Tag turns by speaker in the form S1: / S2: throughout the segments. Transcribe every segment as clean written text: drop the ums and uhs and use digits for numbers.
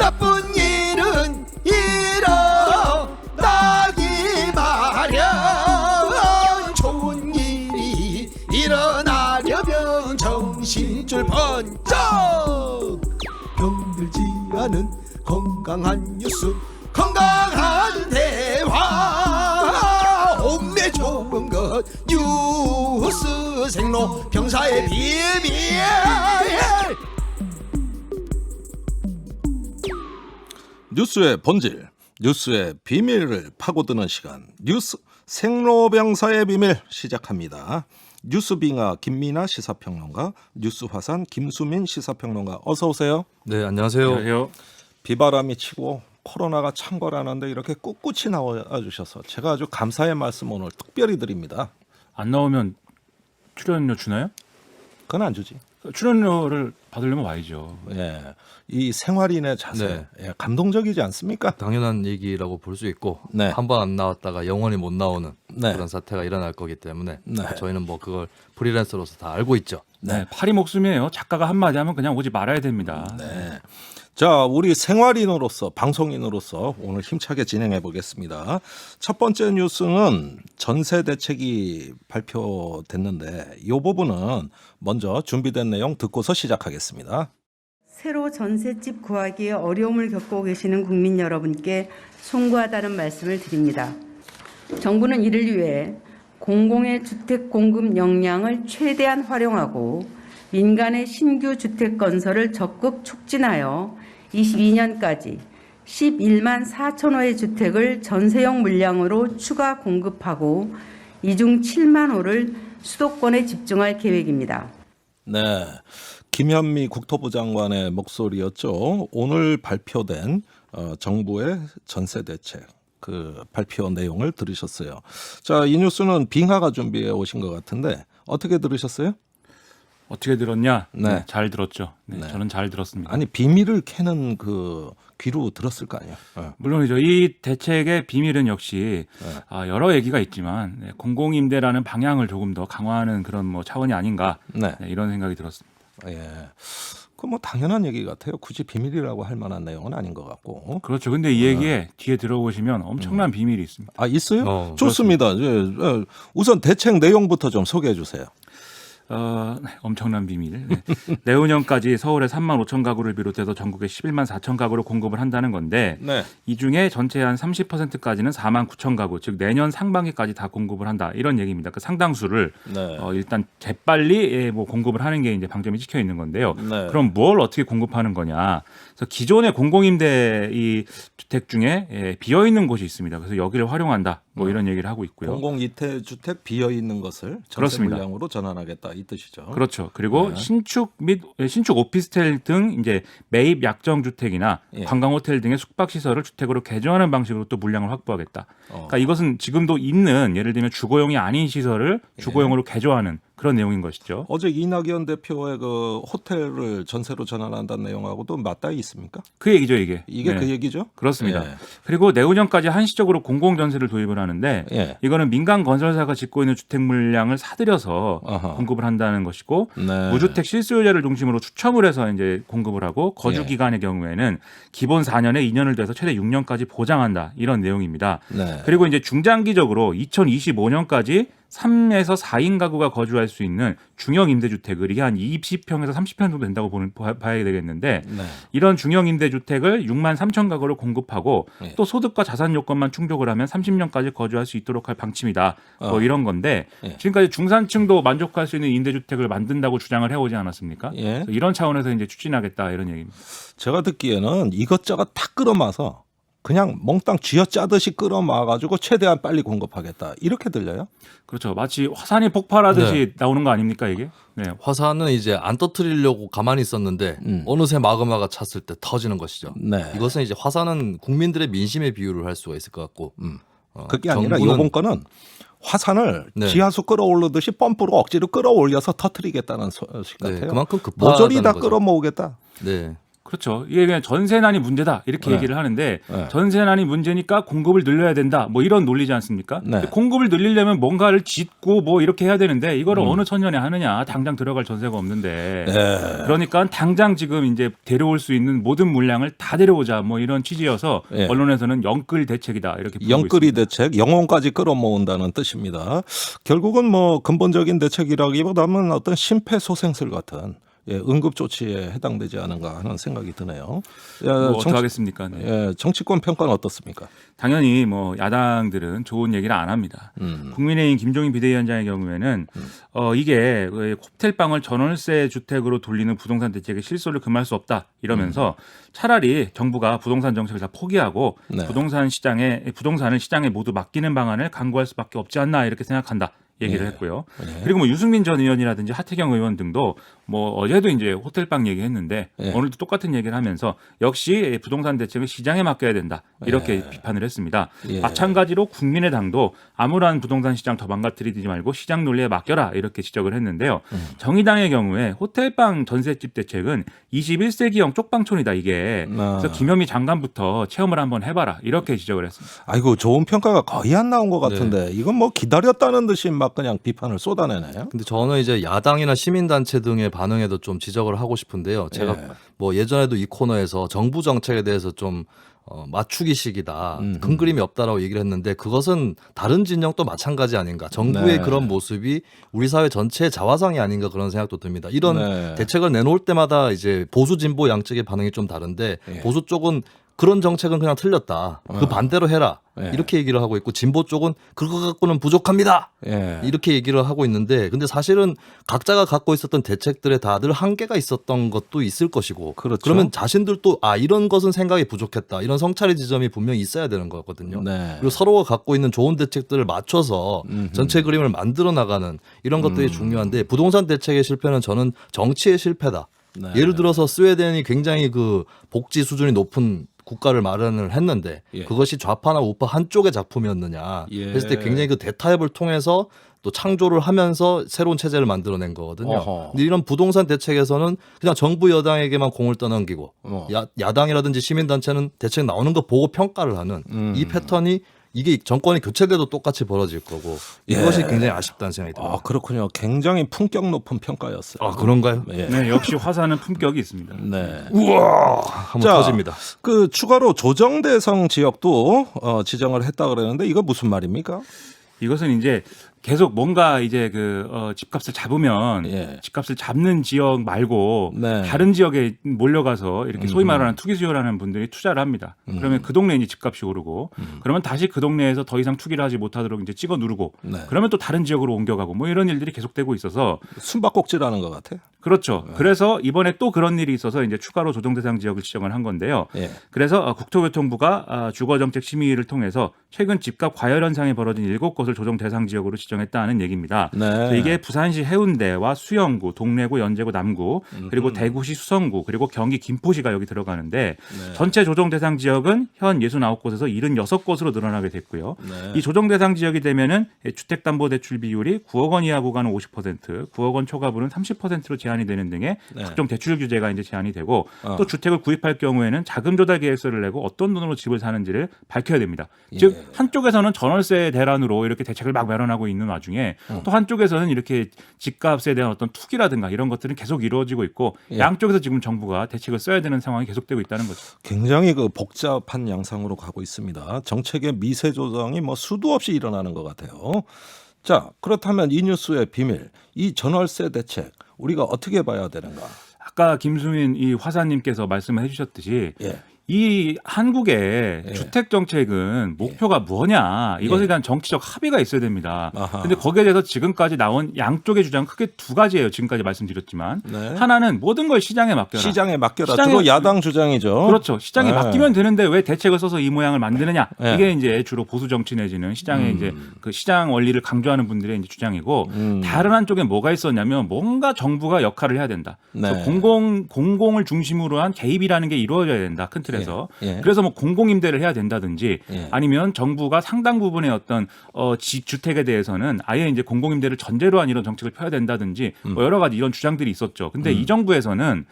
S1: 나쁜 일은 일어나기 마련. 좋은 일이 일어나려면 정신줄 번쩍. 병들지 않은 건강한 뉴스, 건강한 대화, 몸에 좋은 것 뉴스 생로 병사의 비밀.
S2: 뉴스의 본질, 뉴스의 비밀을 파고드는 시간, 뉴스 생로병사의 비밀 시작합니다. 뉴스빙하 김민아 시사평론가, 뉴스화산 김수민 시사평론가, 어서 오세요.
S3: 네, 안녕하세요.
S4: 안녕하세요.
S2: 비바람이 치고 코로나가 창궐하는데 이렇게 꿋꿋이 나와주셔서 제가 아주 감사의 말씀 오늘 특별히 드립니다.
S4: 안 나오면 출연료 주나요?
S2: 그건 안 주지.
S4: 출연료를 받으려면 와야죠.
S2: 예, 이 생활인의 자세,
S3: 네.
S2: 예, 감동적이지 않습니까?
S3: 당연한 얘기라고 볼 수 있고
S2: 네.
S3: 한 번 안 나왔다가 영원히 못 나오는
S2: 네.
S3: 그런 사태가 일어날 거기 때문에
S2: 네.
S3: 저희는 뭐 그걸 프리랜서로서 다 알고 있죠.
S4: 네, 팔이 목숨이에요. 작가가 한마디 하면 그냥 오지 말아야 됩니다.
S2: 네. 자, 우리 생활인으로서, 방송인으로서 오늘 힘차게 진행해 보겠습니다. 첫 번째 뉴스는 전세 대책이 발표됐는데 이 부분은 먼저 준비된 내용 듣고서 시작하겠습니다.
S5: 새로 전셋집 구하기에 어려움을 겪고 계시는 국민 여러분께 송구하다는 말씀을 드립니다. 정부는 이를 위해 공공의 주택 공급 역량을 최대한 활용하고 민간의 신규 주택 건설을 적극 촉진하여 22년까지 11만 4천 호의 주택을 전세용 물량으로 추가 공급하고 이 중 7만 호를 수도권에 집중할 계획입니다.
S2: 네. 김현미 국토부 장관의 목소리였죠. 오늘 발표된 정부의 전세 대책 그 발표 내용을 들으셨어요. 자, 이 뉴스는 빙하가 준비해 오신 것 같은데 어떻게 들으셨어요?
S4: 어떻게 들었냐?
S2: 네.
S4: 잘 들었죠. 네,
S2: 네.
S4: 저는 잘 들었습니다.
S2: 아니 비밀을 캐는 그 귀로 들었을 거 아니에요.
S4: 물론이죠. 이 대책의 비밀은 역시
S2: 네.
S4: 여러 얘기가 있지만 공공임대라는 방향을 조금 더 강화하는 그런 뭐 차원이 아닌가
S2: 네.
S4: 이런 생각이 들었습니다.
S2: 예. 그 뭐 당연한 얘기 같아요. 굳이 비밀이라고 할 만한 내용은 아닌 것 같고.
S4: 그렇죠. 근데 이 얘기에 뒤에 들어보시면 엄청난 비밀이 있습니다.
S2: 아, 있어요?
S3: 어,
S2: 좋습니다. 예. 우선 대책 내용부터 좀 소개해 주세요.
S4: 네, 엄청난 비밀. 네. 내후년까지 서울의 3만 5천 가구를 비롯해서 전국의 11만 4천 가구를 공급을 한다는 건데
S2: 네.
S4: 이 중에 전체 한 30%까지는 4만 9천 가구, 즉 내년 상반기까지 다 공급을 한다 이런 얘기입니다. 그 상당수를
S2: 네.
S4: 일단 재빨리 뭐 공급을 하는 게 이제 방점이 찍혀 있는 건데요.
S2: 네.
S4: 그럼 뭘 어떻게 공급하는 거냐? 그래서 기존의 공공임대 이 주택 중에 비어 있는 곳이 있습니다. 그래서 여기를 활용한다. 뭐 이런 얘기를 하고 있고요.
S2: 공공이태 주택 비어 있는 것을 전세
S4: 그렇습니다.
S2: 물량으로 전환하겠다 이 뜻이죠.
S4: 그렇죠. 그리고
S2: 네.
S4: 신축 및 신축 오피스텔 등 이제 매입 약정 주택이나
S2: 예.
S4: 관광 호텔 등의 숙박 시설을 주택으로 개조하는 방식으로 또 물량을 확보하겠다.
S2: 어.
S4: 그러니까 이것은 지금도 있는 예를 들면 주거용이 아닌 시설을 주거용으로 개조하는 그런 내용인 것이죠.
S2: 어제 이낙연 대표의 그 호텔을 전세로 전환한다는 내용하고도 맞닿아 있습니까?
S4: 그 얘기죠, 이게.
S2: 이게
S4: 네.
S2: 그 얘기죠?
S4: 그렇습니다.
S2: 예.
S4: 그리고 내후년까지 한시적으로 공공전세를 도입을 하는데
S2: 예.
S4: 이거는 민간 건설사가 짓고 있는 주택 물량을 사들여서
S2: 아하.
S4: 공급을 한다는 것이고
S2: 네.
S4: 무주택 실수요자를 중심으로 추첨을 해서 이제 공급을 하고 거주
S2: 예.
S4: 기간의 경우에는 기본 4년에 2년을 더해서 최대 6년까지 보장한다 이런 내용입니다.
S2: 네.
S4: 그리고 이제 중장기적으로 2025년까지 3에서 4인 가구가 거주할 수 있는 중형 임대주택을 이게 한 20평에서 30평 정도 된다고 봐야 되겠는데
S2: 네.
S4: 이런 중형 임대주택을 6만 3천 가구를 공급하고
S2: 예.
S4: 또 소득과 자산 요건만 충족을 하면 30년까지 거주할 수 있도록 할 방침이다. 뭐 이런 건데
S2: 예.
S4: 지금까지 중산층도 만족할 수 있는 임대주택을 만든다고 주장을 해오지 않았습니까?
S2: 예.
S4: 그래서 이런 차원에서 이제 추진하겠다 이런 얘기입니다.
S2: 제가 듣기에는 이것저것 다 끌어마서 그냥 몽땅 쥐어짜듯이 끌어마가지고 최대한 빨리 공급하겠다 이렇게 들려요?
S4: 그렇죠. 마치 화산이 폭발하듯이
S3: 네.
S4: 나오는 거 아닙니까 이게? 네.
S3: 화산은 이제 안 터뜨리려고 가만히 있었는데 어느새 마그마가 찼을 때 터지는 것이죠.
S2: 네.
S3: 이것은 이제 화산은 국민들의 민심에 비유를 할 수가 있을 것 같고
S2: 그게 아니라
S3: 정부는
S2: 이번 거는 화산을
S3: 네.
S2: 지하수 끌어올리듯이 펌프로 억지로 끌어올려서 터뜨리겠다는 소식
S3: 네,
S2: 같아요.
S3: 그만큼 급하다는
S2: 모조리 다
S3: 거죠.
S2: 끌어모으겠다.
S3: 네.
S4: 그렇죠. 이게 그냥 전세난이 문제다 이렇게
S2: 네.
S4: 얘기를 하는데
S2: 네.
S4: 전세난이 문제니까 공급을 늘려야 된다 뭐 이런 논리지 않습니까?
S2: 네.
S4: 공급을 늘리려면 뭔가를 짓고 뭐 이렇게 해야 되는데 이거를 어느 천년에 하느냐 당장 들어갈 전세가 없는데
S2: 네.
S4: 그러니까 당장 지금 이제 데려올 수 있는 모든 물량을 다 데려오자 뭐 이런 취지여서
S2: 네.
S4: 언론에서는 영끌 대책이다 이렇게 부르고
S2: 영끌이
S4: 있습니다.
S2: 대책, 영혼까지 끌어모은다는 뜻입니다. 결국은 뭐 근본적인 대책이라기보다는 어떤 심폐소생술 같은 응급 조치에 해당되지 않은가 하는 생각이 드네요.
S4: 뭐 어떻게 하겠습니까? 네.
S2: 정치권 평가는 어떻습니까?
S4: 당연히 뭐 야당들은 좋은 얘기를 안 합니다. 국민의힘 김종인 비대위원장의 경우에는 이게 호텔방을 전월세 주택으로 돌리는 부동산 대책의 실소를 금할 수 없다 이러면서 차라리 정부가 부동산 정책을 다 포기하고
S2: 네.
S4: 부동산을 시장에 모두 맡기는 방안을 강구할 수밖에 없지 않나 이렇게 생각한다. 얘기를 했고요. 그리고 뭐 유승민 전 의원이라든지 하태경 의원 등도 뭐 어제도 이제 호텔방 얘기했는데 오늘도 똑같은 얘기를 하면서 역시 부동산 대책은 시장에 맡겨야 된다 이렇게 비판을 했습니다. 마찬가지로 국민의당도 아무런 부동산 시장 더 망가뜨리지 말고 시장 논리에 맡겨라 이렇게 지적을 했는데요. 정의당의 경우에 호텔방 전셋집 대책은 21세기형 쪽방촌이다 이게. 그래서 김현미 장관부터 체험을 한번 해봐라 이렇게 지적을 했습니다.
S2: 아이고 좋은 평가가 거의 안 나온 것 같은데 이건 뭐 기다렸다는 듯이 막 그냥 비판을 쏟아내네요.
S3: 근데 저는 이제 야당이나 시민단체 등의 반응에도 좀 지적을 하고 싶은데요. 제가 뭐 예전에도 이 코너에서 정부 정책에 대해서 좀 맞추기식이다, 큰 그림이 없다라고 얘기를 했는데 그것은 다른 진영 또 마찬가지 아닌가. 정부의
S2: 네.
S3: 그런 모습이 우리 사회 전체의 자화상이 아닌가 그런 생각도 듭니다. 이런
S2: 네.
S3: 대책을 내놓을 때마다 이제 보수 진보 양측의 반응이 좀 다른데 보수 쪽은 그런 정책은 그냥 틀렸다. 그 반대로 해라. 이렇게 얘기를 하고 있고 진보 쪽은 그거 갖고는 부족합니다. 이렇게 얘기를 하고 있는데 근데 사실은 각자가 갖고 있었던 대책들에 다들 한계가 있었던 것도 있을 것이고
S2: 그렇죠.
S3: 그러면 자신들도 이런 것은 생각이 부족했다. 이런 성찰의 지점이 분명히 있어야 되는 거거든요.
S2: 네.
S3: 그리고 서로가 갖고 있는 좋은 대책들을 맞춰서 전체 그림을 만들어 나가는 이런 것들이 중요한데 부동산 대책의 실패는 저는 정치의 실패다.
S2: 네.
S3: 예를 들어서 스웨덴이 굉장히 그 복지 수준이 높은 국가를 마련을 했는데 그것이 좌파나 우파 한쪽의 작품이었느냐 했을 때 굉장히 그 대타협을 통해서 또 창조를 하면서 새로운 체제를 만들어낸 거거든요.
S2: 어허.
S3: 근데 이런 부동산 대책에서는 그냥 정부 여당에게만 공을 떠넘기고 야당이라든지 시민단체는 대책 나오는 거 보고 평가를 하는 이 패턴이 이게 정권이 교체돼도 똑같이 벌어질 거고 이것이 굉장히 아쉽다는 생각이 듭니다.
S2: 그렇군요. 굉장히 품격 높은 평가였어요.
S3: 그런가요?
S4: 네, 역시 화사는 품격이 있습니다.
S2: 네.
S3: 한번
S2: 자,
S3: 터집니다.
S2: 그 추가로 조정 대상 지역도 지정을 했다 그러는데 이거 무슨 말입니까?
S4: 이것은 이제 계속 뭔가 이제 집값을 잡으면 집값을 잡는 지역 말고
S2: 네.
S4: 다른 지역에 몰려가서 이렇게 소위 말하는 투기 수요라는 분들이 투자를 합니다. 그러면 그 동네에 이제 집값이 오르고 그러면 다시 그 동네에서 더 이상 투기를 하지 못하도록 이제 찍어 누르고 그러면 또 다른 지역으로 옮겨가고 뭐 이런 일들이 계속되고 있어서
S2: 숨바꼭질하는 것 같아.
S4: 그렇죠. 그래서 이번에 또 그런 일이 있어서 이제 추가로 조정 대상 지역을 지정을 한 건데요. 그래서 국토교통부가 주거정책심의위를 통해서 최근 집값 과열 현상이 벌어진 7곳을 조정 대상 지역으로 지정했다는 얘기입니다. 그래서 이게 부산시 해운대와 수영구, 동래구, 연제구, 남구, 그리고 대구시 수성구, 그리고 경기 김포시가 여기 들어가는데 전체 조정 대상 지역은 현 69곳에서 76곳으로 늘어나게 됐고요. 이 조정 대상 지역이 되면은 주택담보대출 비율이 9억 원 이하 구간은 50%, 9억 원 초과분은 30%로 제한이 되는 등의 각종 대출 규제가 이제 제한이 되고 또 주택을 구입할 경우에는 자금 조달 계획서를 내고 어떤 돈으로 집을 사는지를 밝혀야 됩니다. 즉 한쪽에서는 전월세 대란으로 이렇게 대책을 막 마련하고 있는 와중에 또 한쪽에서는 이렇게 집값에 대한 어떤 투기라든가 이런 것들은 계속 이루어지고 있고 양쪽에서 지금 정부가 대책을 써야 되는 상황이 계속되고 있다는 거죠.
S2: 굉장히 그 복잡한 양상으로 가고 있습니다. 정책의 미세 조정이 뭐 수도 없이 일어나는 것 같아요. 자, 그렇다면 이 뉴스의 비밀, 이 전월세 대책 우리가 어떻게 봐야 되는가?
S4: 아까 김수민 이 화사님께서 말씀을 해주셨듯이 이 한국의 주택 정책은 목표가 뭐냐 이것에 대한 정치적 합의가 있어야 됩니다. 그런데 거기에 대해서 지금까지 나온 양쪽의 주장은 크게 두 가지예요. 지금까지 말씀드렸지만 하나는 모든 걸 시장에 맡겨라.
S2: 시장에 맡겨라. 주로 야당 주장이죠.
S4: 그렇죠. 시장에 맡기면 되는데 왜 대책을 써서 이 모양을 만드느냐. 이게 이제 주로 보수 정치 내지는 시장에 이제 그 시장 원리를 강조하는 분들의 이제 주장이고 다른 한쪽에 뭐가 있었냐면 뭔가 정부가 역할을 해야 된다. 그래서 공공을 중심으로 한 개입이라는 게 이루어져야 된다. 큰 틀에서. 대해서.
S2: 예. 예.
S4: 그래서 뭐 공공임대를 해야 된다든지
S2: 예.
S4: 아니면 정부가 상당 부분의 어떤 주택에 대해서는 아예 이제 공공임대를 전제로 한 이런 정책을 펴야 된다든지 뭐 여러 가지 이런 주장들이 있었죠. 근데 이 정부에서는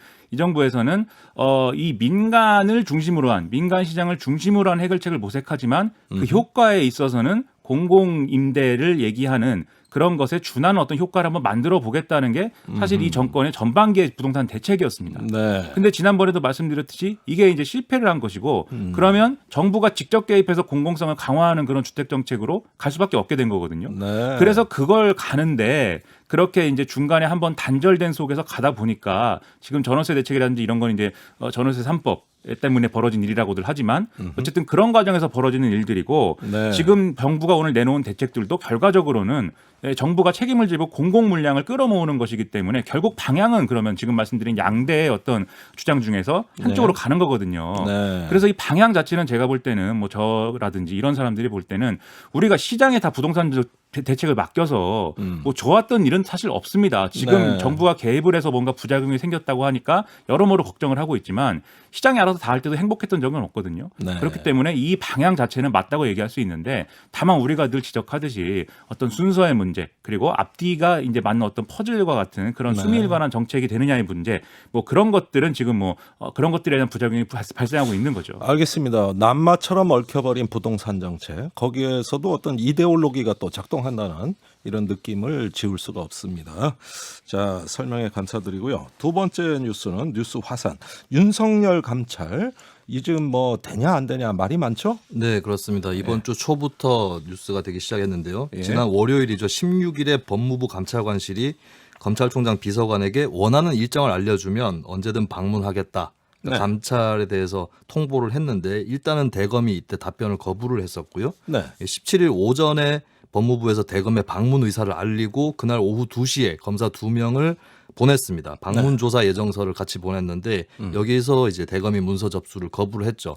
S4: 이 민간을 중심으로 한 민간 시장을 중심으로 한 해결책을 모색하지만 그 효과에 있어서는 공공임대를 얘기하는 그런 것에 준하는 어떤 효과를 한번 만들어 보겠다는 게 사실 이 정권의 전반기의 부동산 대책이었습니다.
S2: 네.
S4: 근데 지난번에도 말씀드렸듯이 이게 이제 실패를 한 것이고 그러면 정부가 직접 개입해서 공공성을 강화하는 그런 주택 정책으로 갈 수밖에 없게 된 거거든요.
S2: 네.
S4: 그래서 그걸 가는데 그렇게 이제 중간에 한번 단절된 속에서 가다 보니까 지금 전월세 대책이라든지 이런 건 이제 전월세 3법 때문에 벌어진 일이라고들 하지만 어쨌든 그런 과정에서 벌어지는 일들이고
S2: 네.
S4: 지금 정부가 오늘 내놓은 대책들도 결과적으로는 정부가 책임을 지고 공공 물량을 끌어모으는 것이기 때문에 결국 방향은 그러면 지금 말씀드린 양대의 어떤 주장 중에서 한쪽으로 가는 거거든요.
S2: 네.
S4: 그래서 이 방향 자체는 제가 볼 때는 뭐 저라든지 이런 사람들이 볼 때는 우리가 시장에 다 부동산 대책을 맡겨서 뭐 좋았던 일은 사실 없습니다. 지금
S2: 네.
S4: 정부가 개입을 해서 뭔가 부작용이 생겼다고 하니까 여러모로 걱정을 하고 있지만 시장이 알아서 다 할 때도 행복했던 적은 없거든요.
S2: 네.
S4: 그렇기 때문에 이 방향 자체는 맞다고 얘기할 수 있는데 다만 우리가 늘 지적하듯이 어떤 순서의 문제 그리고 앞뒤가 이제 맞는 어떤 퍼즐과 같은 그런
S2: 네.
S4: 수밀관한 정책이 되느냐의 문제 뭐 그런 것들은 지금 뭐 그런 것들에 대한 부작용이 발생하고 있는 거죠.
S2: 알겠습니다. 남마처럼 얽혀버린 부동산 정책 거기에서도 어떤 이데올로기가 또 작동한다는 이런 느낌을 지울 수가 없습니다. 자, 설명에 감사드리고요. 두 번째 뉴스는 뉴스 화산. 윤석열 감찰 이 지금 뭐 되냐 안 되냐 말이 많죠?
S3: 네, 그렇습니다. 이번 주 초부터 뉴스가 되기 시작했는데요.
S2: 예.
S3: 지난 월요일이죠. 16일에 법무부 감찰관실이 검찰총장 비서관에게 원하는 일정을 알려주면 언제든 방문하겠다. 그러니까
S2: 네.
S3: 감찰에 대해서 통보를 했는데 일단은 대검이 이때 답변을 거부를 했었고요.
S2: 네.
S3: 17일 오전에 법무부에서 대검의 방문 의사를 알리고 그날 오후 2시에 검사 2명을 보냈습니다. 방문 조사 예정서를 같이 보냈는데 여기서 이제 대검이 문서 접수를 거부를 했죠.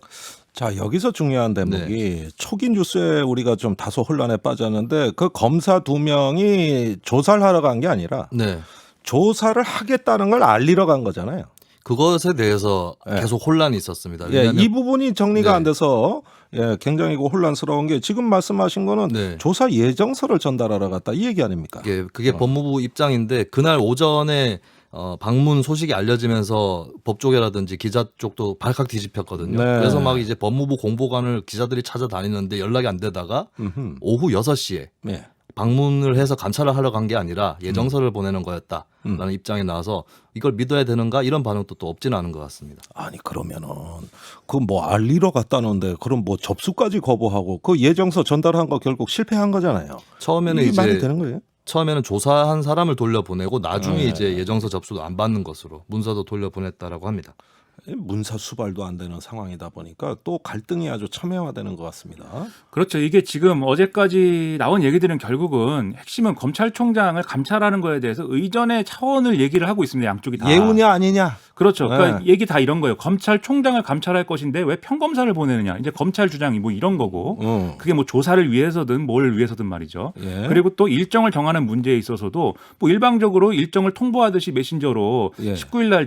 S2: 자, 여기서 중요한 대목이 초기 뉴스에 우리가 좀 다소 혼란에 빠졌는데 그 검사 두 명이 조사를 하러 간 게 아니라
S3: 네.
S2: 조사를 하겠다는 걸 알리러 간 거잖아요.
S3: 그것에 대해서
S2: 네.
S3: 계속 혼란이 있었습니다.
S2: 예,
S3: 왜냐하면
S2: 이 부분이 정리가
S3: 네.
S2: 안 돼서 굉장히 혼란스러운 게 지금 말씀하신 거는
S3: 네.
S2: 조사 예정서를 전달하러 갔다 이 얘기 아닙니까?
S3: 그게 법무부 입장인데 그날 오전에 방문 소식이 알려지면서 법조계라든지 기자 쪽도 발칵 뒤집혔거든요.
S2: 네.
S3: 그래서 막 이제 법무부 공보관을 기자들이 찾아다니는데 연락이 안 되다가 오후 6시에
S2: 네.
S3: 방문을 해서 감찰을 하러 간 게 아니라 예정서를 보내는 거였다라는 입장이 나와서 이걸 믿어야 되는가 이런 반응도 또 없지는 않은 것 같습니다.
S2: 아니 그러면은 그 뭐 알리러 갔다는데 그럼 뭐 접수까지 거부하고 그 예정서 전달한 거 결국 실패한 거잖아요.
S3: 처음에는
S2: 이게 말이
S3: 이제
S2: 되는 거예요?
S3: 처음에는 조사한 사람을 돌려보내고 나중에
S2: 네.
S3: 이제 예정서 접수도 안 받는 것으로 문서도 돌려보냈다라고 합니다.
S2: 문서 수발도 안 되는 상황이다 보니까 또 갈등이 아주 첨예화되는 것 같습니다.
S4: 그렇죠. 이게 지금 어제까지 나온 얘기들은 결국은 핵심은 검찰총장을 감찰하는 거에 대해서 의전의 차원을 얘기를 하고 있습니다. 양쪽이 다.
S2: 예우냐 아니냐.
S4: 그렇죠. 그러니까
S2: 네.
S4: 얘기 다 이런 거예요. 검찰총장을 감찰할 것인데 왜 평검사를 보내느냐. 이제 검찰 주장이 뭐 이런 거고 그게 뭐 조사를 위해서든 뭘 위해서든 말이죠.
S2: 예.
S4: 그리고 또 일정을 정하는 문제에 있어서도 뭐 일방적으로 일정을 통보하듯이 메신저로
S2: 예.
S4: 19일 날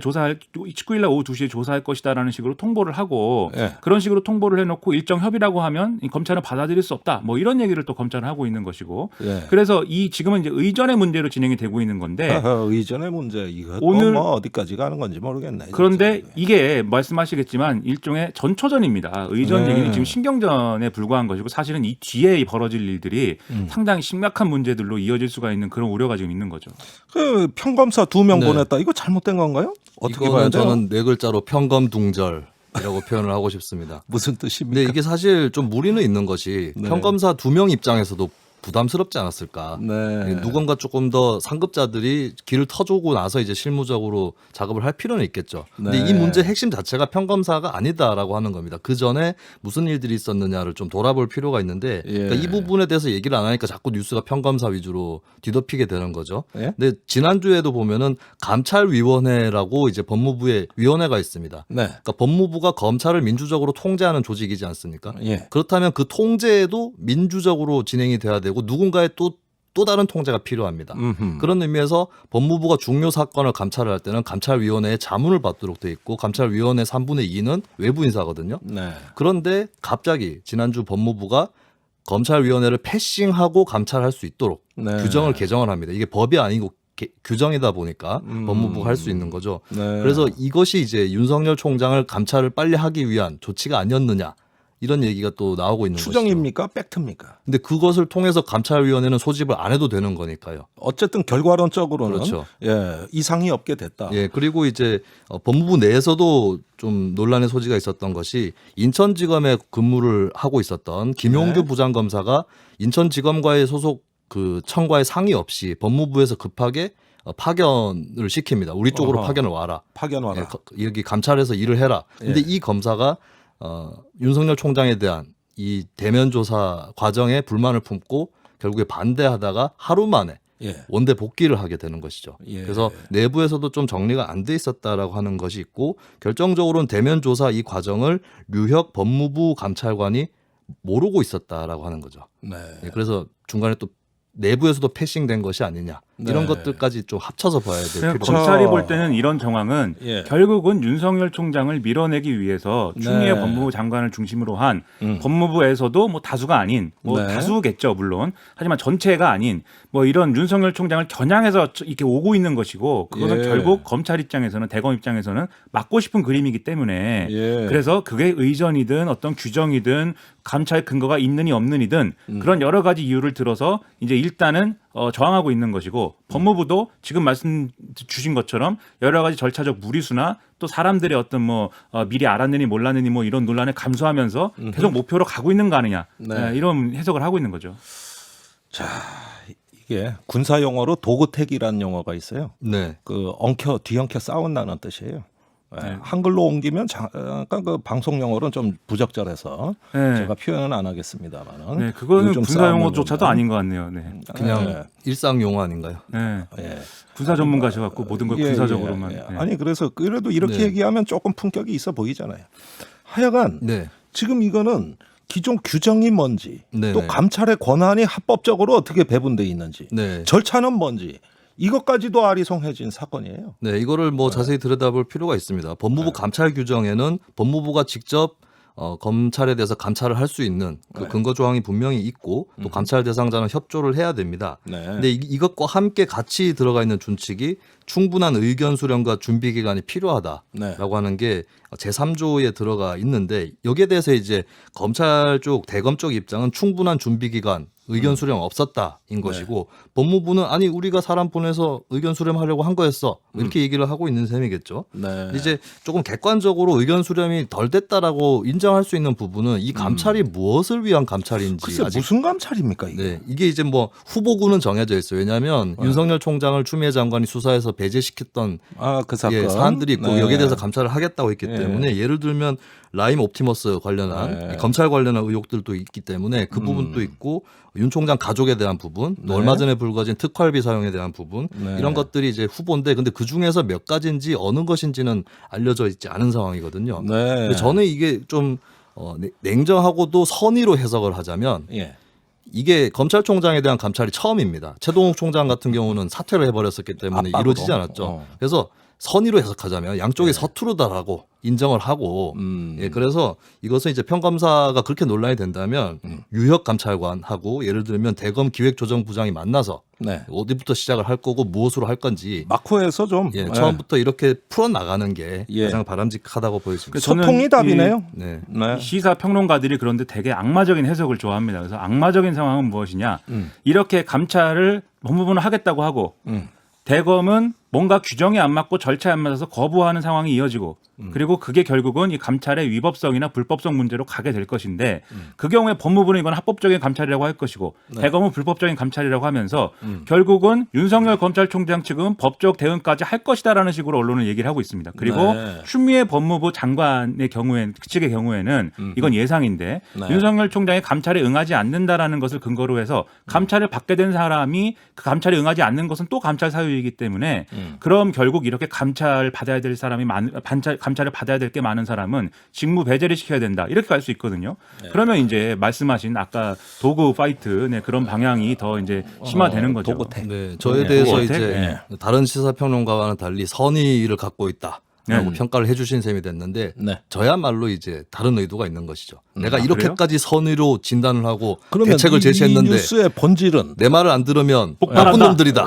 S4: 오후 2시에 조사할 것이다라는 식으로 통보를 하고
S2: 예.
S4: 그런 식으로 통보를 해놓고 일정 협의라고 하면 이 검찰은 받아들일 수 없다. 뭐 이런 얘기를 또 검찰은 하고 있는 것이고.
S2: 예.
S4: 그래서 이 지금은 이제 의전의 문제로 진행이 되고 있는 건데
S2: 의전의 문제 이거
S4: 오늘
S2: 뭐 어디까지 가는 건지 모르겠네.
S4: 그런데
S2: 진짜.
S4: 이게 말씀하시겠지만 일종의 전초전입니다. 의전
S2: 네.
S4: 얘기는 지금 신경전에 불과한 것이고 사실은 이 뒤에 벌어질 일들이 상당히 심각한 문제들로 이어질 수가 있는 그런 우려가 지금 있는 거죠.
S2: 그 평검사 2명
S3: 네.
S2: 보냈다. 이거 잘못된 건가요? 어떻게 봐야
S3: 이거는
S2: 돼요?
S3: 저는 네 글자로 평검둥절이라고 표현을 하고 싶습니다.
S2: 무슨 뜻입니까?
S3: 근데 이게 사실 좀 무리는 있는 것이
S2: 네.
S3: 평검사 2명 입장에서도 부담스럽지 않았을까.
S2: 네.
S3: 누군가 조금 더 상급자들이 길을 터주고 나서 이제 실무적으로 작업을 할 필요는 있겠죠. 근데
S2: 네.
S3: 이 문제 핵심 자체가 평검사가 아니다라고 하는 겁니다. 그 전에 무슨 일들이 있었느냐를 좀 돌아볼 필요가 있는데
S2: 예.
S3: 그러니까 이 부분에 대해서 얘기를 안 하니까 자꾸 뉴스가 평검사 위주로 뒤덮이게 되는 거죠.
S2: 예?
S3: 근데 지난주에도 보면은 감찰위원회라고 이제 법무부에 위원회가 있습니다.
S2: 네.
S3: 그러니까 법무부가 검찰을 민주적으로 통제하는 조직이지 않습니까?
S2: 예.
S3: 그렇다면 그 통제도 민주적으로 진행이 돼야 되고 누군가의 또 또 다른 통제가 필요합니다. 그런 의미에서 법무부가 중요 사건을 감찰을 할 때는 감찰위원회에 자문을 받도록 돼 있고 감찰위원회 3분의 2는 외부 인사거든요.
S2: 네.
S3: 그런데 갑자기 지난주 법무부가 검찰위원회를 패싱하고 감찰할 수 있도록
S2: 네.
S3: 규정을 개정을 합니다. 이게 법이 아니고 규정이다 보니까 법무부가 할 수 있는 거죠.
S2: 네.
S3: 그래서 이것이 이제 윤석열 총장을 감찰을 빨리 하기 위한 조치가 아니었느냐 이런 얘기가 또 나오고 있는 거죠.
S2: 추정입니까? 팩트입니까?
S3: 근데 그것을 통해서 감찰위원회는 소집을 안 해도 되는 거니까요.
S2: 어쨌든 결과론적으로는
S3: 그렇죠.
S2: 예, 이상이 없게 됐다.
S3: 예, 그리고 이제 법무부 내에서도 좀 논란의 소지가 있었던 것이 인천지검에 근무를 하고 있었던 김용규
S2: 네.
S3: 부장검사가 인천지검과의 소속 그 청과의 상의 없이 법무부에서 급하게 파견을 시킵니다. 우리 쪽으로
S2: 어허.
S3: 파견을 와라.
S2: 파견 와라.
S3: 예, 여기 감찰에서 일을 해라. 근데
S2: 예.
S3: 이 검사가 윤석열 총장에 대한 이 대면 조사 과정에 불만을 품고 결국에 반대하다가 하루 만에
S2: 예.
S3: 원대 복귀를 하게 되는 것이죠.
S2: 예.
S3: 그래서 내부에서도 좀 정리가 안 돼 있었다라고 하는 것이 있고 결정적으로는 대면 조사 이 과정을 류혁 법무부 감찰관이 모르고 있었다라고 하는 거죠.
S2: 네.
S3: 예, 그래서 중간에 또 내부에서도 패싱된 것이 아니냐 이런
S2: 네.
S3: 것들까지 좀 합쳐서 봐야 될
S4: 그냥
S3: 필요가
S4: 검찰이 볼 때는 이런 정황은
S2: 예.
S4: 결국은 윤석열 총장을 밀어내기 위해서 추미애
S2: 네.
S4: 법무부 장관을 중심으로 한 법무부에서도 뭐 다수가 아닌 뭐
S2: 네.
S4: 다수겠죠 물론 하지만 전체가 아닌 뭐 이런 윤석열 총장을 겨냥해서 이렇게 오고 있는 것이고 그것은
S2: 예.
S4: 결국 검찰 입장에서는 대검 입장에서는 막고 싶은 그림이기 때문에
S2: 예.
S4: 그래서 그게 의전이든 어떤 규정이든 감찰 근거가 있느니 없느니든 그런 여러 가지 이유를 들어서 이제 일단은 저항하고 있는 것이고 법무부도 지금 말씀 주신 것처럼 여러 가지 절차적 무리수나 또 사람들의 어떤 뭐 미리 알았느니 몰랐느니 뭐 이런 논란을 감수하면서 계속 목표로 가고 있는 거 아니냐
S2: 네.
S4: 이런 해석을 하고 있는 거죠.
S2: 자, 이게 군사 용어로 도그택이라는 용어가 있어요.
S3: 네.
S2: 그 뒤엉켜 싸운다는 뜻이에요. 예,
S4: 네.
S2: 한글로 옮기면 잠깐 그 방송 용어로는 좀 부적절해서
S4: 네.
S2: 제가 표현은 안 하겠습니다만은.
S4: 네, 그거는
S2: 요즘
S4: 군사
S2: 싸움을
S4: 용어조차도
S2: 보면.
S4: 아닌 것 같네요. 네.
S3: 그냥
S2: 예.
S3: 일상 용어 아닌가요?
S4: 네.
S2: 예.
S4: 군사 전문가셔갖고 모든 걸
S2: 예,
S4: 군사적으로만.
S2: 예, 예.
S4: 네.
S2: 아니 그래서 그래도 이렇게
S3: 네.
S2: 얘기하면 조금 품격이 있어 보이잖아요. 하여간
S3: 네.
S2: 지금 이거는 기존 규정이 뭔지
S3: 네.
S2: 또 감찰의 권한이 합법적으로 어떻게 배분돼 있는지
S3: 네.
S2: 절차는 뭔지 이것까지도 아리송해진 사건이에요.
S3: 네, 이거를 뭐 자세히 들여다볼 필요가 있습니다. 법무부 감찰 규정에는 법무부가 직접 검찰에 대해서 감찰을 할 수 있는 그 근거 조항이 분명히 있고 또 감찰 대상자는 협조를 해야 됩니다.
S2: 네.
S3: 근데 이것과 함께 같이 들어가 있는 준칙이 충분한 의견 수렴과 준비 기간이 필요하다라고
S2: 네.
S3: 하는 게 제3조에 들어가 있는데 여기에 대해서 이제 검찰 쪽 대검 쪽 입장은 충분한 준비 기간 의견 수렴 없었다인 것이고 법무부는 아니 우리가 사람 보내서 의견 수렴하려고 한 거였어 이렇게 얘기를 하고 있는 셈이겠죠.
S2: 네.
S3: 이제 조금 객관적으로 의견 수렴이 덜 됐다라고 인정할 수 있는 부분은 이 감찰이 무엇을 위한 감찰인지
S2: 글쎄
S3: 아직
S2: 무슨 감찰입니까 이게?
S3: 네, 이게 이제 뭐 후보군은 정해져 있어요. 왜냐하면 윤석열 총장을 추미애 장관이 수사해서 배제시켰던
S2: 그 사건
S3: 사안들이 있고
S2: 네.
S3: 여기에 대해서 감찰을 하겠다고 했기
S2: 네.
S3: 때문에 예를 들면 라임 옵티머스 관련한
S2: 네.
S3: 검찰 관련한 의혹들도 있기 때문에 그 부분도 있고 윤 총장 가족에 대한 부분, 또
S2: 네.
S3: 얼마 전에 불거진 특활비 사용에 대한 부분
S2: 네.
S3: 이런 것들이 이제 후보인데 근데 그 중에서 몇 가지인지 어느 것인지는 알려져 있지 않은 상황이거든요.
S2: 네.
S3: 근데 저는 이게 좀 냉정하고도 선의로 해석을 하자면
S2: 예.
S3: 이게 검찰총장에 대한 감찰이 처음입니다. 최동욱 총장 같은 경우는 사퇴를 해버렸었기 때문에
S2: 압박으로.
S3: 이루어지지 않았죠. 그래서 선의로 해석하자면 양쪽이 서투르다라고 인정을 하고 예, 그래서 이것은 이제 평검사가 그렇게 논란이 된다면 유혁 감찰관하고 예를 들면 대검 기획조정부장이 만나서
S2: 네.
S3: 어디부터 시작을 할 거고 무엇으로 할 건지
S2: 마쿠에서 좀
S3: 예, 처음부터 이렇게 풀어나가는 게
S2: 예.
S3: 가장 바람직하다고 보여집니다.
S4: 저는
S2: 소통이 답이네요.
S3: 네.
S2: 네.
S4: 시사 평론가들이 그런데 되게 악마적인 해석을 좋아합니다. 그래서 악마적인 상황은 무엇이냐? 이렇게 감찰을 법무부는 하겠다고 하고 대검은 뭔가 규정에 안 맞고 절차에 안 맞아서 거부하는 상황이 이어지고 그리고 그게 결국은 이 감찰의 위법성이나 불법성 문제로 가게 될 것인데 그 경우에 법무부는 이건 합법적인 감찰이라고 할 것이고 대검은 불법적인 감찰이라고 하면서 결국은 윤석열 검찰총장 측은 법적 대응까지 할 것이다라는 식으로 언론은 얘기를 하고 있습니다. 그리고
S2: 네.
S4: 추미애 법무부 장관의 경우에는 측의 경우에는 이건 예상인데
S2: 네.
S4: 윤석열 총장이 감찰에 응하지 않는다라는 것을 근거로 해서 감찰을 받게 된 사람이 그 감찰에 응하지 않는 것은 또 감찰 사유이기 때문에 그럼 결국 이렇게 감찰 받아야 될 사람이 감찰을 받아야 될 게 많은 사람은 직무 배제를 시켜야 된다. 이렇게 갈 수 있거든요. 그러면 이제 말씀하신 아까 도구 파이트 그런 방향이 더 이제 심화되는 거죠.
S2: 도구택.
S3: 네, 저에 대해서
S4: 도구택?
S3: 이제 다른 시사평론가와는 달리 선의를 갖고 있다. 라고 평가를 해주신 셈이 됐는데
S2: 네.
S3: 저야말로 이제 다른 의도가 있는 것이죠. 내가
S4: 그래요?
S3: 이렇게까지 선의로 진단을 하고
S2: 그러면
S3: 대책을
S2: 이
S3: 제시했는데
S2: 뉴스의 본질은
S3: 내 말을 안 들으면
S4: 폭발한다.
S3: 나쁜 놈들이다.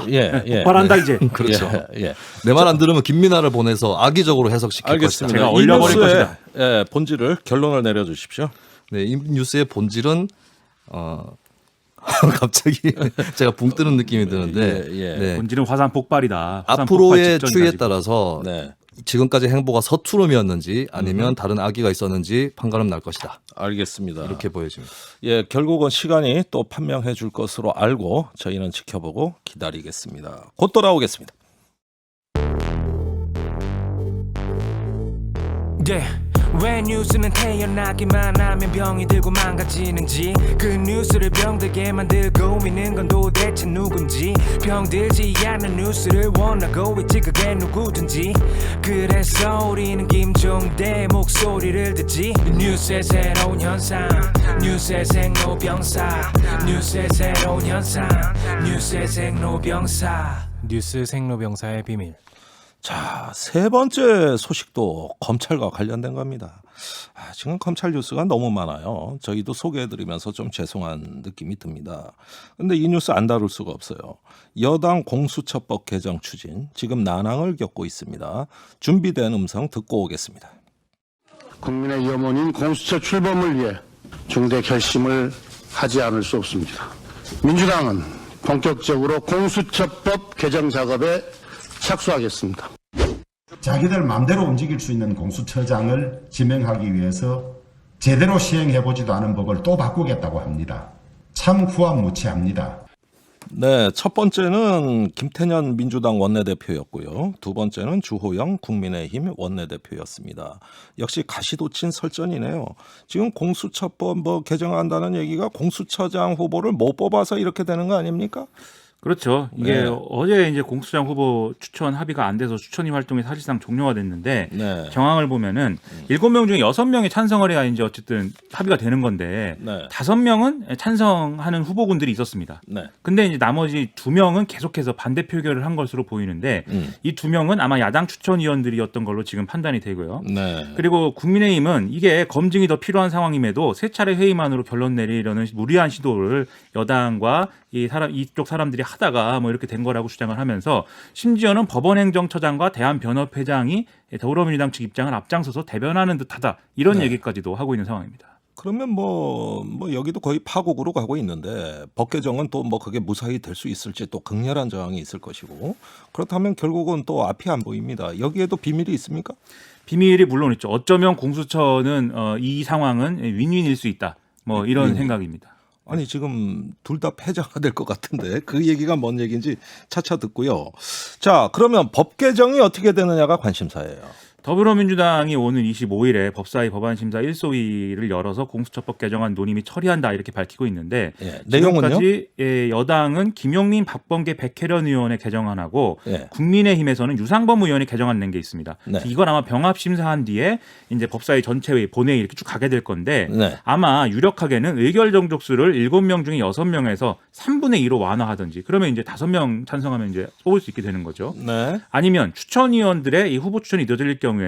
S4: 폭발한다 이제.
S3: 그렇죠.
S2: 예.
S3: 내 말 안 들으면 김민아를 보내서 악의적으로 해석시킬
S2: 알겠습니다.
S3: 것이다.
S4: 제가 올려버릴
S2: 이 뉴스의,
S4: 것이다.
S2: 본질을 결론을 내려주십시오.
S3: 네, 이 뉴스의 본질은 갑자기 제가 붕 뜨는 느낌이 드는데 네.
S4: 본질은 화산 폭발이다. 화산
S3: 앞으로의
S4: 폭발
S3: 추이에
S4: 직전까지.
S3: 따라서
S2: 네.
S3: 지금까지 행보가 서투름이었는지 아니면 다른 악의가 있었는지 판가름 날 것이다.
S2: 알겠습니다.
S3: 이렇게 보여집니다.
S2: 예, 결국은 시간이 또 판명해 줄 것으로 알고 저희는 지켜보고 기다리겠습니다. 곧 돌아오겠습니다.
S6: 왜 뉴스는 태어나기만 하면 병이 들고 망가지는지 그 뉴스를 병들게 만들고 있는 건 도대체 누군지 병들지 않는 뉴스를 원하고 있지 그게 누구든지 그래서 우리는 김종대 목소리를 듣지 뉴스의 새로운 현상 뉴스의 생로병사 뉴스의 새로운 현상 뉴스의 생로병사 뉴스 생로병사의 비밀.
S2: 자, 세 번째 소식도 검찰과 관련된 겁니다. 지금 검찰 뉴스가 너무 많아요. 저희도 소개해드리면서 좀 죄송한 느낌이 듭니다. 근데 이 뉴스 안 다룰 수가 없어요. 여당 공수처법 개정 추진, 지금 난항을 겪고 있습니다. 준비된 음성 듣고 오겠습니다.
S7: 국민의 염원인 공수처 출범을 위해 중대 결심을 하지 않을 수 없습니다. 민주당은 본격적으로 공수처법 개정 작업에 착수하겠습니다.
S8: 자기들 마음대로 움직일 수 있는 공수처장을 지명하기 위해서 제대로 시행해보지도 않은 법을 또 바꾸겠다고 합니다. 참 후한무치합니다.
S2: 네, 첫 번째는 김태년 민주당 원내대표였고요. 두 번째는 주호영 국민의힘 원내대표였습니다. 역시 가시도친 설전이네요. 지금 공수처법 개정한다는 얘기가 공수처장 후보를 못 뽑아서 이렇게 되는 거 아닙니까?
S4: 그렇죠. 이게
S2: 네.
S4: 어제 이제 공수처장 후보 추천 합의가 안 돼서 추천위 활동이 사실상 종료가 됐는데
S2: 네.
S4: 정황을 보면은 7명 중에 6명이 찬성을 해야 이제 어쨌든 합의가 되는 건데
S2: 네.
S4: 5명은 찬성하는 후보군들이 있었습니다.
S2: 네.
S4: 근데 이제 나머지 2명은 계속해서 반대 표결을 한 것으로 보이는데 이 2명은 아마 야당 추천위원들이었던 걸로 지금 판단이 되고요.
S2: 네.
S4: 그리고 국민의힘은 이게 검증이 더 필요한 상황임에도 세 차례 회의만으로 결론 내리려는 무리한 시도를 여당과 이쪽 사람들이 하다가 뭐 이렇게 된 거라고 주장을 하면서 심지어는 법원행정처장과 대한변협회장이 더불어민주당 측 입장을 앞장서서 대변하는 듯하다 이런
S2: 네.
S4: 얘기까지도 하고 있는 상황입니다.
S2: 그러면 뭐 여기도 거의 파국으로 가고 있는데 법 개정은 또 뭐 그게 무사히 될 수 있을지 또 극렬한 저항이 있을 것이고 그렇다면 결국은 또 앞이 안 보입니다. 여기에도 비밀이 있습니까?
S4: 비밀이 물론 있죠. 어쩌면 공수처는 이 상황은 윈윈일 수 있다. 뭐 이런 생각입니다.
S2: 아니 지금 둘 다 패자가 될 것 같은데 그 얘기가 뭔 얘기인지 차차 듣고요. 자, 그러면 법 개정이 어떻게 되느냐가 관심사예요.
S4: 더불어민주당이 오는 25일에 법사위 법안심사 1소위를 열어서 공수처법 개정안 논의 및 처리한다 이렇게 밝히고 있는데
S2: 예, 내용은요?
S4: 지금까지 여당은 김용민, 박범계, 백혜련 의원의 개정안하고
S2: 예.
S4: 국민의힘에서는 유상범 의원의 개정안 낸 게 있습니다.
S2: 네.
S4: 이건 아마 병합 심사한 뒤에 이제 법사위 전체회의 본회의 이렇게 쭉 가게 될 건데
S2: 네.
S4: 아마 유력하게는 의결 정족수를 7명 중에 6명에서 3분의 2로 완화하든지 그러면 이제 5명 찬성하면 이제 뽑을 수 있게 되는 거죠.
S2: 네.
S4: 아니면 추천위원들의 이 후보 추천이 늦어질 경우에는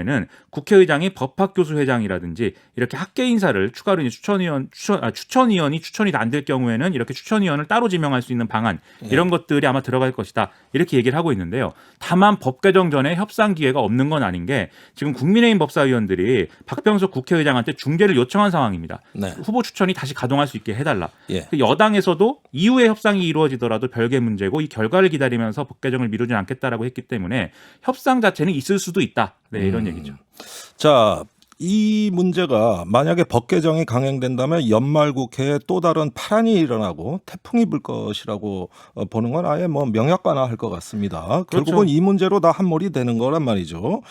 S4: 국회의장이 법학교수회장이라든지 이렇게 학계 인사를 추가로 이제 추천위원이 추천이 안 될 경우에는 이렇게 추천위원을 따로 지명할 수 있는 방안 이런 것들이 아마 들어갈 것이다 이렇게 얘기를 하고 있는데요. 다만 법 개정 전에 협상 기회가 없는 건 아닌 게 지금 국민의힘 법사위원들이 박병석 국회의장한테 중재를 요청한 상황입니다.
S2: 네.
S4: 후보 추천이 다시 가동할 수 있게 해달라.
S2: 예.
S4: 여당에서도 이후에 협상이 이루어지더라도 별개 문제고 이 결과를 기다리면서 법 개정을 미루진 않겠다라고 했기 때문에 협상 자체는 있을 수도 있다. 네, 이런 얘기죠.
S2: 자, 이 문제가 만약에 법 개정이 강행된다면 연말 국회에 또 다른 파란이 일어나고 태풍이 불 것이라고 보는 건 아예 뭐 명약관화할 것 같습니다.
S4: 그렇죠.
S2: 결국은 이 문제로 다 한몰이 되는 거란 말이죠.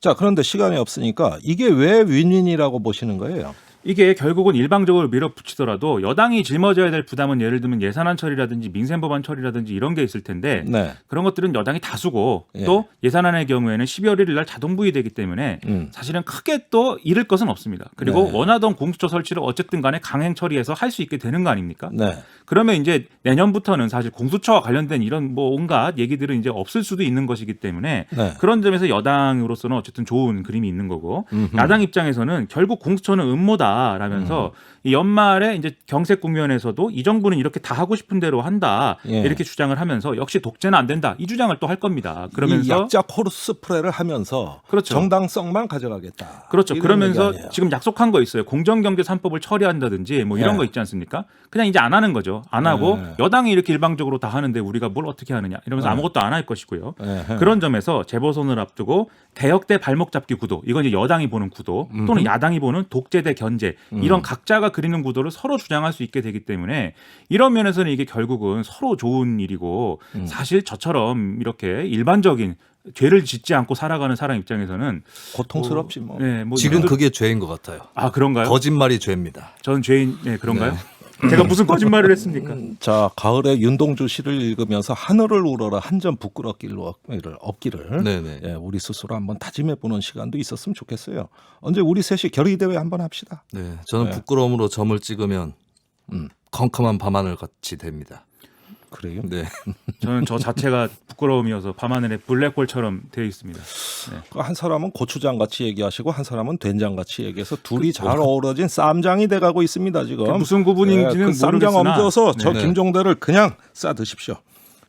S2: 자, 그런데 시간이 없으니까 이게 왜 윈윈이라고 보시는 거예요?
S4: 이게 결국은 일방적으로 밀어붙이더라도 여당이 짊어져야 될 부담은 예를 들면 예산안 처리라든지 민생법안 처리라든지 이런 게 있을 텐데
S2: 네.
S4: 그런 것들은 여당이 다수고
S2: 예.
S4: 또 예산안의 경우에는 12월 1일 날 자동부의되기 때문에 사실은 크게 또 잃을 것은 없습니다. 그리고
S2: 네.
S4: 원하던 공수처 설치를 어쨌든 간에 강행 처리해서 할 수 있게 되는 거 아닙니까?
S2: 네.
S4: 그러면 이제 내년부터는 사실 공수처와 관련된 이런 뭐 온갖 얘기들은 이제 없을 수도 있는 것이기 때문에
S2: 네.
S4: 그런 점에서 여당으로서는 어쨌든 좋은 그림이 있는 거고 야당 입장에서는 결국 공수처는 음모다라면서 이 연말에 이제 경색 국면에서도 이 정부는 이렇게 다 하고 싶은 대로 한다
S2: 예.
S4: 이렇게 주장을 하면서 역시 독재는 안 된다 이 주장을 또 할 겁니다.
S2: 이
S4: 그러면서
S2: 약자 코스프레를 하면서
S4: 그렇죠.
S2: 정당성만 가져가겠다.
S4: 그렇죠.
S2: 이런
S4: 그러면서
S2: 얘기 아니에요.
S4: 지금 약속한 거 있어요. 공정경제 3법을 처리한다든지 뭐 이런
S2: 네.
S4: 거 있지 않습니까? 그냥 이제 안 하는 거죠. 안 하고
S2: 네.
S4: 여당이 이렇게 일방적으로 다 하는데 우리가 뭘 어떻게 하느냐 이러면서 아무것도 안 할 것이고요.
S2: 네.
S4: 그런 점에서 재보선을 앞두고 개혁대 발목 잡기 구도 이건 이제 여당이 보는 구도 또는 야당이 보는 독재대 견제 이런 각자가 그리는 구도를 서로 주장할 수 있게 되기 때문에 이런 면에서는 이게 결국은 서로 좋은 일이고 사실 저처럼 이렇게 일반적인 죄를 짓지 않고 살아가는 사람 입장에서는
S2: 고통스럽지 뭐.
S4: 네, 뭐
S3: 지금
S4: 이래도-
S3: 그게 죄인 것 같아요.
S4: 아 그런가요?
S3: 거짓말이 죄입니다.
S4: 전 죄인 네, 그런가요? 제가 무슨 거짓말을 했습니까?
S2: 자, 가을에 윤동주 시를 읽으면서 하늘을 우러러 한 점 부끄럽기를 없기를
S3: 네네.
S2: 예, 우리 스스로 한번 다짐해 보는 시간도 있었으면 좋겠어요. 언제 우리 셋이 결의 대회 한번 합시다.
S3: 네, 저는
S2: 네.
S3: 부끄러움으로 점을 찍으면 컴컴한 밤하늘 같이 됩니다.
S2: 그래요?
S3: 네.
S4: 저는 저 자체가 부끄러움이어서 밤하늘에 블랙홀처럼 되어 있습니다. 네.
S2: 한 사람은 고추장 같이 얘기하시고 한 사람은 된장 같이 얘기해서 둘이 잘 어우러진 쌈장이 돼가고 있습니다 지금.
S4: 그게 무슨 구분인지는
S2: 그 쌈장
S4: 모르겠으나.
S2: 얹어서 저
S3: 네.
S2: 김종대를 그냥 싸 드십시오.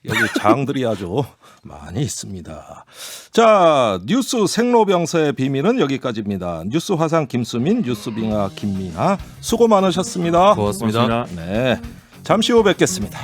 S2: 여기 장들이 아주 많이 있습니다. 자, 뉴스 생로병사의 비밀은 여기까지입니다. 뉴스 화상 김수민, 뉴스빙하 김민아 수고 많으셨습니다.
S3: 고맙습니다.
S4: 고맙습니다.
S2: 네, 잠시 후 뵙겠습니다.